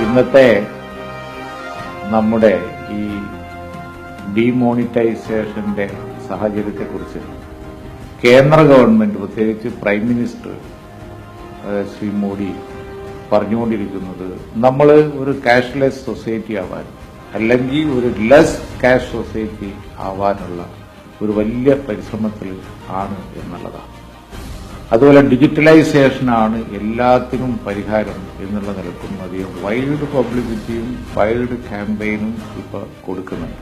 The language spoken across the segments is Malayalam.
ഇന്നത്തെ നമ്മുടെ ഈ ഡിമോണിറ്റൈസേഷന്റെ സാഹചര്യത്തെക്കുറിച്ച് കേന്ദ്ര ഗവൺമെന്റ്, പ്രത്യേകിച്ച് പ്രൈം മിനിസ്റ്റർ ശ്രീ മോഡി പറഞ്ഞുകൊണ്ടിരിക്കുന്നത് നമ്മൾ ഒരു ക്യാഷ്ലെസ് സൊസൈറ്റി ആവാൻ, അല്ലെങ്കിൽ ഒരു ലെസ് ക്യാഷ് സൊസൈറ്റി ആവാനുള്ള ഒരു വലിയ പരിശ്രമത്തിൽ ആണ് എന്നുള്ളതാണ്. അതുപോലെ ഡിജിറ്റലൈസേഷനാണ് എല്ലാത്തിനും പരിഹാരം എന്നുള്ള നിലക്കും അധികം വൈഡ് പബ്ലിസിറ്റിയും വൈഡ് ക്യാമ്പയിനും ഇപ്പോൾ കൊടുക്കുന്നുണ്ട്.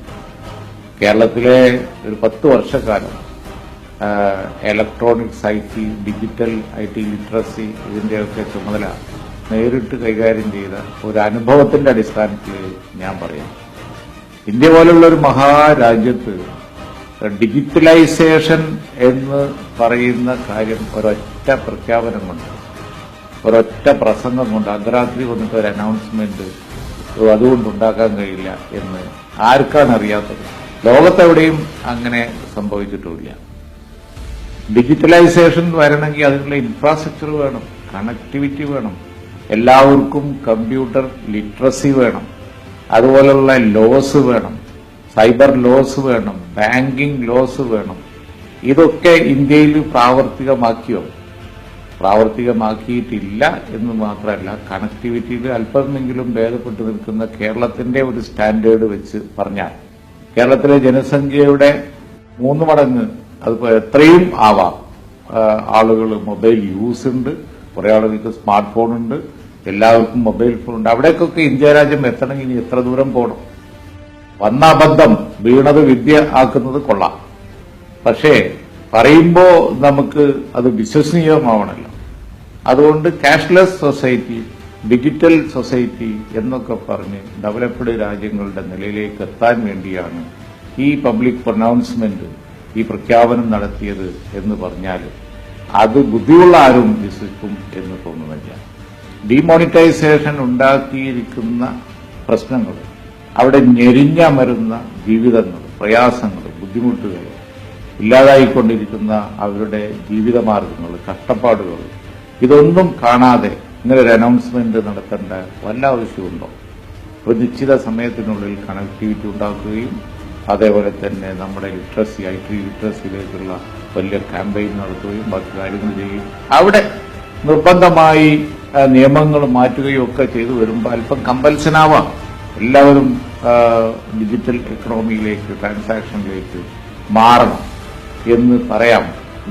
കേരളത്തിലെ ഒരു 10 വർഷക്കാലം electronics IT, digital IT literacy ഇതിന്റെയൊക്കെ ചുമതല നേരിട്ട് കൈകാര്യം ചെയ്ത ഒരു അനുഭവത്തിന്റെ അടിസ്ഥാനത്തിൽ ഞാൻ പറയാം, ഇന്ത്യ പോലുള്ള ഒരു മഹാരാജ്യത്ത് ഡിജിറ്റലൈസേഷൻ എന്ന് പറയുന്ന കാര്യം ഒരൊറ്റ പ്രഖ്യാപനം കൊണ്ട്, ഒരൊറ്റ പ്രസംഗം കൊണ്ട്, അർദ്ധരാത്രി വന്നിട്ട് ഒരു അനൗൺസ്മെന്റ് അതുകൊണ്ടുണ്ടാക്കാൻ കഴിയില്ല എന്ന് ആർക്കാണ് അറിയാത്തത്? ലോകത്തെവിടെയും അങ്ങനെ സംഭവിച്ചിട്ടുമില്ല. ഡിജിറ്റലൈസേഷൻ വരണമെങ്കിൽ അതിനുള്ള ഇൻഫ്രാസ്ട്രക്ചർ വേണം, കണക്ടിവിറ്റി വേണം, എല്ലാവർക്കും കമ്പ്യൂട്ടർ ലിറ്ററസി വേണം, അതുപോലുള്ള ലോസ് വേണം, സൈബർ ലോസ് വേണം, ബാങ്കിംഗ് ലോസ് വേണം. ഇതൊക്കെ ഇന്ത്യയിൽ പ്രാവർത്തികമാക്കിയോ? പ്രാവർത്തികമാക്കിയിട്ടില്ല എന്ന് മാത്രമല്ല, കണക്ടിവിറ്റിയിൽ അല്പമെങ്കിലും ഭേദപ്പെട്ടു നിൽക്കുന്ന കേരളത്തിന്റെ ഒരു സ്റ്റാൻഡേർഡ് വെച്ച് പറഞ്ഞാൽ കേരളത്തിലെ ജനസംഖ്യയുടെ 3 മടങ്ങ്, അതിപ്പോ എത്രയും ആവാം, ആളുകൾ മൊബൈൽ യൂസ് ഉണ്ട്, കുറെ ആളുകൾക്ക് സ്മാർട്ട് ഫോൺ ഉണ്ട്, എല്ലാവർക്കും മൊബൈൽ ഫോൺ ഉണ്ട്. അവിടേക്കൊക്കെ ഇന്ത്യ രാജ്യം എത്തണമെങ്കിൽ ഇനി എത്ര ദൂരം പോകണം? വന്ന അബദ്ധം വീണത് വിദ്യ ആക്കുന്നത് കൊള്ളാം, പക്ഷേ പറയുമ്പോ നമുക്ക് അത് വിശ്വസനീയമാവണമല്ലോ. അതുകൊണ്ട് ക്യാഷ്ലെസ് സൊസൈറ്റി, ഡിജിറ്റൽ സൊസൈറ്റി എന്നൊക്കെ പറഞ്ഞ് ഡെവലപ്ഡ് രാജ്യങ്ങളുടെ നിലയിലേക്ക് എത്താൻ വേണ്ടിയാണ് ഈ പബ്ലിക് പ്രൊനൗൺസ്മെന്റ്, ഈ പ്രഖ്യാപനം നടത്തിയത് എന്ന് പറഞ്ഞാൽ അത് ബുദ്ധിയുള്ള ആരും വിശ്വസിക്കും എന്ന് തോന്നുന്നില്ല. ഡിമോണിറ്റൈസേഷൻ ഉണ്ടാക്കിയിരിക്കുന്ന പ്രശ്നങ്ങൾ, അവിടെ ഞെരിഞ്ഞമരുന്ന ജീവിതങ്ങൾ, പ്രയാസങ്ങൾ, ബുദ്ധിമുട്ടുകൾ, ഇല്ലാതായിക്കൊണ്ടിരിക്കുന്ന അവരുടെ ജീവിതമാർഗങ്ങൾ, കഷ്ടപ്പാടുകൾ, ഇതൊന്നും കാണാതെ ഇങ്ങനെ ഒരു അനൗൺസ്മെന്റ് നടത്തേണ്ട വല്ല ആവശ്യമുണ്ടോ? ഒരു നിശ്ചിത സമയത്തിനുള്ളിൽ കണക്ടിവിറ്റി ഉണ്ടാക്കുകയും അതേപോലെ തന്നെ നമ്മുടെ ലിറ്ററസി, IT ലിറ്ററസിയിലേക്കുള്ള വലിയ ക്യാമ്പയിൻ നടത്തുകയും ബാക്കി കാര്യങ്ങൾ ചെയ്യുകയും അവിടെ നിർബന്ധമായി നിയമങ്ങൾ മാറ്റുകയും ഒക്കെ ചെയ്തു വരുമ്പോൾ അല്പം കമ്പൽസനാവാം. എല്ലാവരും ഡിജിറ്റൽ എക്കണോമിയിലേക്ക്, ട്രാൻസാക്ഷനിലേക്ക് മാറണം എന്ന് പറയാം.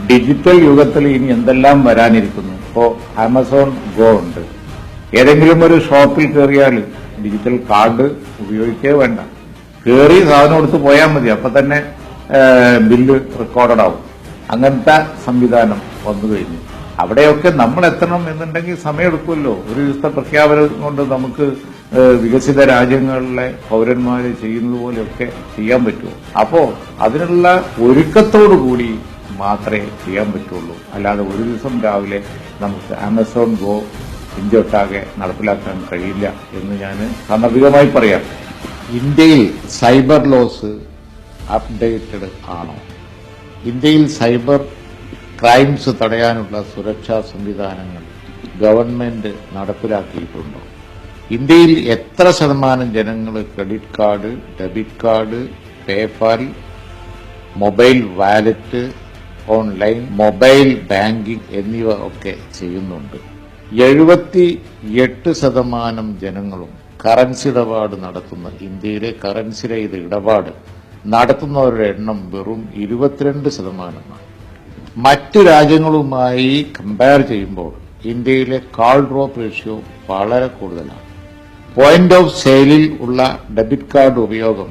ഡിജിറ്റൽ യുഗത്തിൽ ഇനി എന്തെല്ലാം വരാനിരിക്കുന്നു. ഇപ്പോ ആമസോൺ ഗോ ഉണ്ട്. ഏതെങ്കിലും ഒരു ഷോപ്പിൽ കയറിയാൽ ഡിജിറ്റൽ കാർഡ് ഉപയോഗിക്കേ വേണ്ട, കയറി സാധനം എടുത്ത് പോയാൽ മതി, അപ്പൊ തന്നെ ബില്ല് റെക്കോർഡഡ് ആവും. അങ്ങനത്തെ സംവിധാനം വന്നു കഴിഞ്ഞു. അവിടെയൊക്കെ നമ്മൾ എത്തണം എന്നുണ്ടെങ്കിൽ സമയമെടുക്കുമല്ലോ. ഒരു ദിവസത്തെ പ്രഖ്യാപനം കൊണ്ട് നമുക്ക് വികസിത രാജ്യങ്ങളിലെ പൌരന്മാര് ചെയ്യുന്നത് പോലെയൊക്കെ ചെയ്യാൻ പറ്റുമോ? അപ്പോ അതിനുള്ള ഒരുക്കത്തോടുകൂടി മാത്രമേ ചെയ്യാൻ പറ്റുള്ളൂ. അല്ലാതെ ഒരു ദിവസം രാവിലെ നമുക്ക് ആമസോൺ ഗോ ഇന്ത്യ ഒട്ടാകെ നടപ്പിലാക്കാൻ കഴിയില്ല എന്ന് ഞാൻ സാന്ദർഭികമായി പറയാം. ഇന്ത്യയിൽ സൈബർ ലോസ് അപ്ഡേറ്റഡ് ആണോ? ഇന്ത്യയിൽ സൈബർ ക്രൈംസ് തടയാനുള്ള സുരക്ഷാ സംവിധാനങ്ങൾ ഗവൺമെന്റ് നടപ്പിലാക്കിയിട്ടുണ്ടോ? ഇന്ത്യയിൽ എത്ര ശതമാനം ജനങ്ങൾ credit card, debit card, PayPal, mobile wallet, online mobile banking എന്നിവ ഒക്കെ ചെയ്യുന്നുണ്ട്? 78% ജനങ്ങളും കറൻസി ഇടപാട് നടത്തുന്ന ഇന്ത്യയിലെ കറൻസി രഹിത ഇടപാട് നടത്തുന്നവരുടെ എണ്ണം വെറും 22%. മറ്റു രാജ്യങ്ങളുമായി കമ്പയർ ചെയ്യുമ്പോൾ ഇന്ത്യയിലെ കാൾ ഡ്രോപ്പ് റേഷ്യോ വളരെ കൂടുതലാണ്. പോയിന്റ് ഓഫ് സെയിലിൽ ഉള്ള ഡെബിറ്റ് കാർഡ് ഉപയോഗം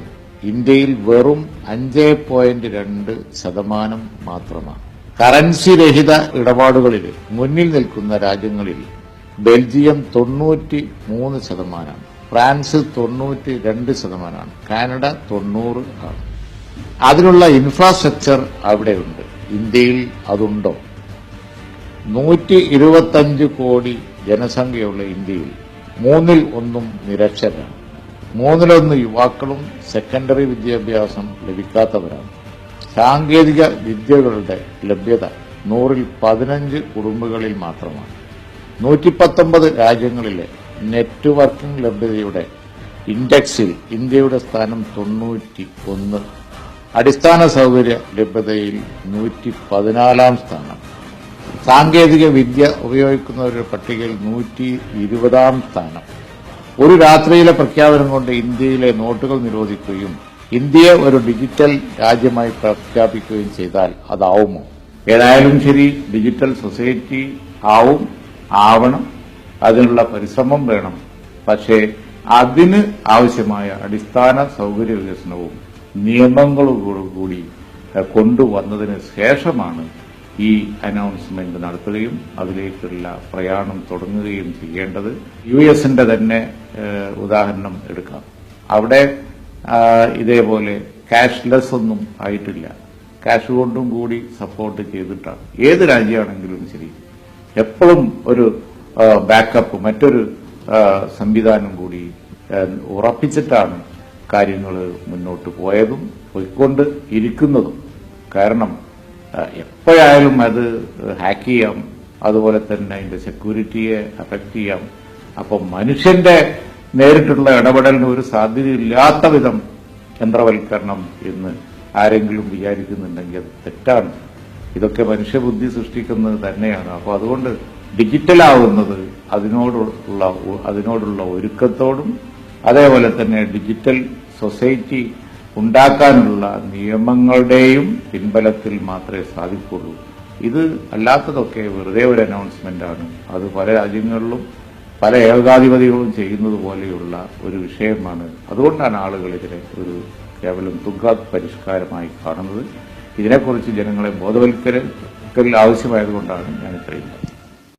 ഇന്ത്യയിൽ വെറും 5.2% മാത്രമാണ്. കറൻസി രഹിത ഇടപാടുകളിൽ മുന്നിൽ നിൽക്കുന്ന രാജ്യങ്ങളിൽ ബെൽജിയം 93%, ഫ്രാൻസ് 92%, കാനഡ 90%. അതിനുള്ള ഇൻഫ്രാസ്ട്രക്ചർ അവിടെയുണ്ട്. ഇന്ത്യയിൽ അതുണ്ടോ? 125 കോടി ജനസംഖ്യയുള്ള ഇന്ത്യയിൽ 1/3 നിരക്ഷരാണ്. 1/3 യുവാക്കളും സെക്കൻഡറി വിദ്യാഭ്യാസം ലഭിക്കാത്തവരാണ്. സാങ്കേതിക വിദ്യകളുടെ ലഭ്യത 100ൽ 15 കുടുംബങ്ങളിൽ മാത്രമാണ്. 119 രാജ്യങ്ങളിലെ നെറ്റ്വർക്കിംഗ് ലഭ്യതയുടെ ഇൻഡെക്സിൽ ഇന്ത്യയുടെ സ്ഥാനം 91, അടിസ്ഥാന സൗകര്യ ലഭ്യതയിൽ 114 സ്ഥാനം, സാങ്കേതിക വിദ്യ ഉപയോഗിക്കുന്നവരുടെ പട്ടികയിൽ 120 സ്ഥാനം. ഒരു രാത്രിയിലെ പ്രഖ്യാപനം കൊണ്ട് ഇന്ത്യയിലെ നോട്ടുകൾ നിരോധിക്കുകയും ഇന്ത്യയെ ഒരു ഡിജിറ്റൽ രാജ്യമായി പ്രഖ്യാപിക്കുകയും ചെയ്താൽ അതാവുമോ? ഏതായാലും ശരി, ഡിജിറ്റൽ സൊസൈറ്റി ആവണം, അതിനുള്ള പരിശ്രമം വേണം. പക്ഷേ അതിന് ആവശ്യമായ അടിസ്ഥാന സൗകര്യ വികസനവും നിയമങ്ങളോടുകൂടി കൊണ്ടുവന്നതിന് ശേഷമാണ് ഈ അനൗൺസ്മെന്റ് നടത്തുകയും അതിലേക്കുള്ള പ്രയാണം തുടങ്ങുകയും ചെയ്യേണ്ടത്. യുഎസിന്റെ തന്നെ ഉദാഹരണം എടുക്കാം. അവിടെ ഇതേപോലെ ക്യാഷ്ലെസ് ഒന്നും ആയിട്ടില്ല. ക്യാഷ് കൊണ്ടും കൂടി സപ്പോർട്ട് ചെയ്തിട്ടാണ്. ഏത് രാജ്യമാണെങ്കിലും ശരി, എപ്പോഴും ഒരു ബാക്കപ്പ്, മറ്റൊരു സംവിധാനം കൂടി ഉറപ്പിച്ചിട്ടാണ് കാര്യങ്ങൾ മുന്നോട്ട് പോയിക്കൊണ്ട് ഇരിക്കുന്നതും. കാരണം എപ്പോഴായാലും അത് ഹാക്ക് ചെയ്യാം, അതുപോലെ തന്നെ അതിന്റെ സെക്യൂരിറ്റിയെ അഫക്ട് ചെയ്യാം. അപ്പം മനുഷ്യന്റെ നേരിട്ടുള്ള ഇടപെടലിന് ഒരു സാധ്യതയില്ലാത്ത വിധം യന്ത്രവൽക്കരണം എന്ന് ആരെങ്കിലും വിചാരിക്കുന്നുണ്ടെങ്കിൽ അത് തെറ്റാണ്. ഇതൊക്കെ മനുഷ്യബുദ്ധി സൃഷ്ടിക്കുന്നത് തന്നെയാണ്. അപ്പോൾ അതുകൊണ്ട് ഡിജിറ്റലാവുന്നത് അതിനോടുള്ള ഒരുക്കത്തോടും അതേപോലെ തന്നെ ഡിജിറ്റൽ സൊസൈറ്റി ഉണ്ടാക്കാനുള്ള നിയമങ്ങളുടെയും പിൻബലത്തിൽ മാത്രമേ സാധിക്കുള്ളൂ. ഇത് അല്ലാത്തതൊക്കെ വെറുതെ ഒരു അനൗൺസ്മെന്റാണ്. അത് പല രാജ്യങ്ങളിലും പല ഏകാധിപതികളും ചെയ്യുന്നത് പോലെയുള്ള ഒരു വിഷയമാണ്. അതുകൊണ്ടാണ് ആളുകൾ ഇതിനെ ഒരു കേവലം തുക പരിഷ്കാരമായി കാണുന്നത്. ഇതിനെക്കുറിച്ച് ജനങ്ങളെ ബോധവൽക്കരൽ ആവശ്യമായതുകൊണ്ടാണ് ഞാൻ പറയുന്നത്.